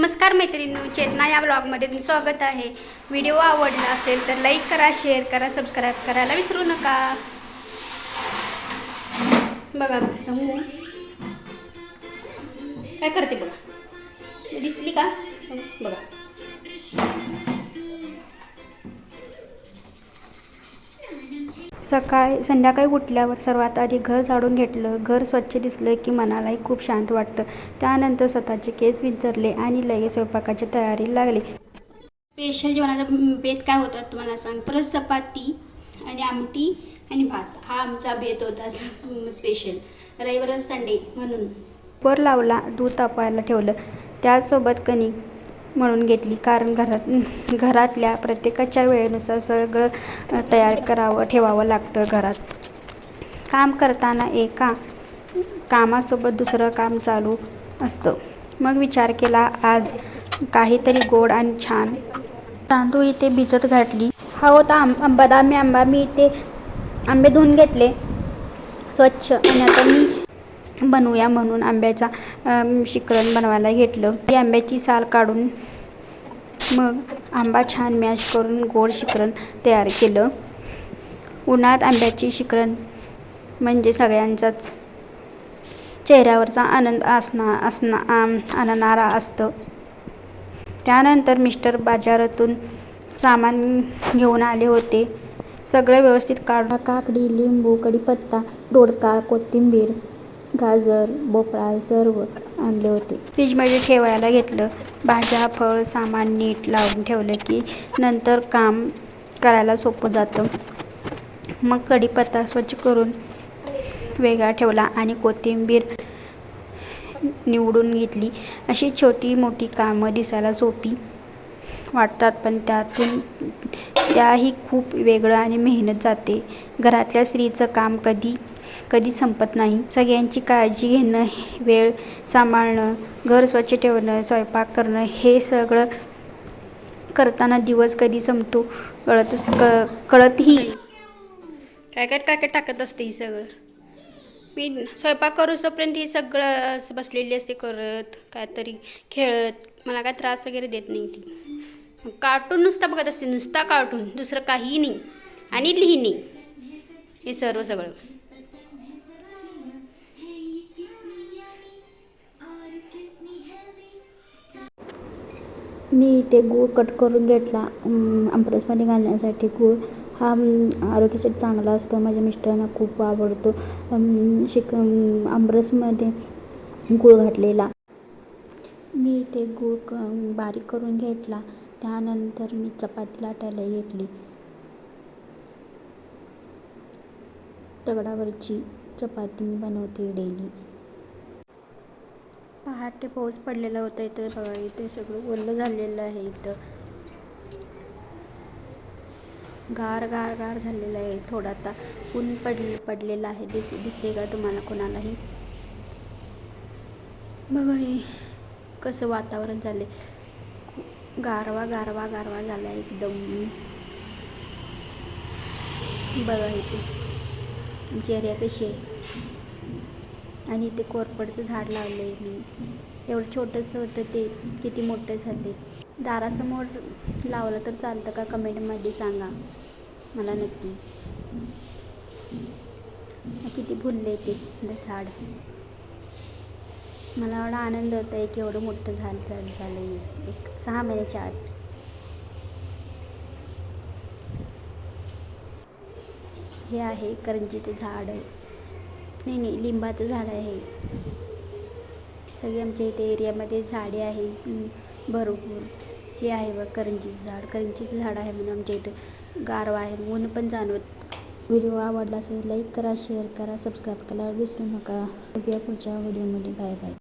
नमस्कार मैत्रिणींनो, चेतना या ब्लॉगमध्ये तुमचं स्वागत आहे। व्हिडिओ आवडला असेल तर लाईक करा, शेअर करा, सबस्क्राईब करायला विसरू नका। बघा समू काय करते बघा, दिसली का बघा। संध्याकाळी उठल्यावर सर्वात आधी घर झाडून घेतलं। घर स्वच्छ दिसलं की मनालाही खूप शांत वाटतं। त्यानंतर स्वतःचे केस विंचरले आणि लगेच स्वयंपाकाची तयारी लागली। स्पेशल जेवणाचा बेत काय होता तुम्हाला सांग। परत चपाती आणि आमटी आणि भात हा आमचा बेत होता स्पेशल, रविवार संडे म्हणून। कुकर लावला, दूध तापवायला ठेवलं, त्यासोबत कणिक मळून घेतली, कारण घरातल्या प्रत्येकाच्या वेळेनुसार सगळं तयार ठेवावं लागतं। घरात काम करताना एका कामासोबत दुसरं काम चालू असतं। मग विचार केला आज काहीतरी गोड आणि छान। तांदूळ इथे भिजत घातली। हा होता बदामी आंबा। मी इथे आंबे धुवून घेतले स्वच्छ आणि आता मी बनवूया म्हणून आंब्याचा शिकरण बनवायला घेतलं। ही आंब्याची साल काढून मग आंबा छान मॅश करून गोड शिकरण तयार केलं। उन्हाळ्यात आंब्याची शिकरण म्हणजे सगळ्यांचाच चेहऱ्यावरचा आनंद आणणारा असतं। त्यानंतर मिस्टर बाजारातून सामान घेऊन आले होते। सगळं व्यवस्थित काढून काकडी, लिंबू, कढीपत्ता, दोडका, कोथिंबीर, गाजर, भोपळा सर्व आणले होते। फ्रीजमध्ये ठेवायला घेतलं। भाज्या, फळ सामान नीट लावून ठेवलं की नंतर काम करायला सोपं जातं। मग कढीपत्ता स्वच्छ करून वेगळा ठेवला आणि कोथिंबीर निवडून घेतली। अशी छोटी मोठी कामं दिसायला सोपी वाटतात, पण त्याही खूप वेगळं आणि मेहनत जाते। घरातल्या स्त्रीचं काम कधी संपत नाही। सगळ्यांची काळजी घेणं, वेळ सांभाळणं, घर स्वच्छ ठेवणं, स्वयंपाक करणं, हे सगळं करताना दिवस कधी संपतो कळतही काय टाकत असते। ही सगळं मी स्वयंपाक करू तोपर्यंत ही सगळं बसलेली असते करत, काहीतरी खेळत। मला काय त्रास वगैरे देत नाही ती। कार्टून नुसता बघत असते, नुसता कार्टून, दुसरं काहीही नाही आणि लिहिणे हे सगळं। मी इथे गूळ कट करून घेतला। आमरसमध्ये घालण्यासाठी गूळ हा आरोग्यासाठी चांगला असतो। माझ्या मिस्टरांना खूप आवडतो आमरसमध्ये गूळ घातलेला। मी इथे गूळ बारीक करून घेतला। त्यानंतर मी चपाती लाटायला घेतली। दगडावरची चपाती मी बनवते डेली। पहाटे पाऊस पडलेला होता इथं बघा। इथे सगळं ओलं झालेलं आहे। इथं गार झालेलं आहे। थोडा आता ऊन पडलेलं आहे। दिसते का तुम्हाला कोणालाही? बघा हे कसं वातावरण झाले, गारवा झाला एकदम। बघा इथे आमची एरिया कशी आहे। आणि इथे कोरफडचं झाड लावलं आहे मी। एवढं छोटंसं होतं ते किती मोठं झाले। दारासमोर लावलं तर चालतं का? कमेंटमध्ये सांगा मला नक्की। किती फुलले ते झाड, मला एवढा आनंद होता आहे की एवढं मोठं झालं एक 6 महिन्याच्या आत। हे आहे करंजीचं झाड आहे, नाही लिंबाचं झाड आहे। सगळे आमच्या इथे एरियामध्ये झाडे आहे भरपूर। हे आहे बघ करंजीचं झाड आहे म्हणून आमच्या इथं गारवा आहे, ऊन पण जाणवत। व्हिडिओ आवडला असेल लाईक करा, शेअर करा, सबस्क्राईब करायला विसरू नका। बघूया पुढच्या व्हिडिओमध्ये। Bye bye.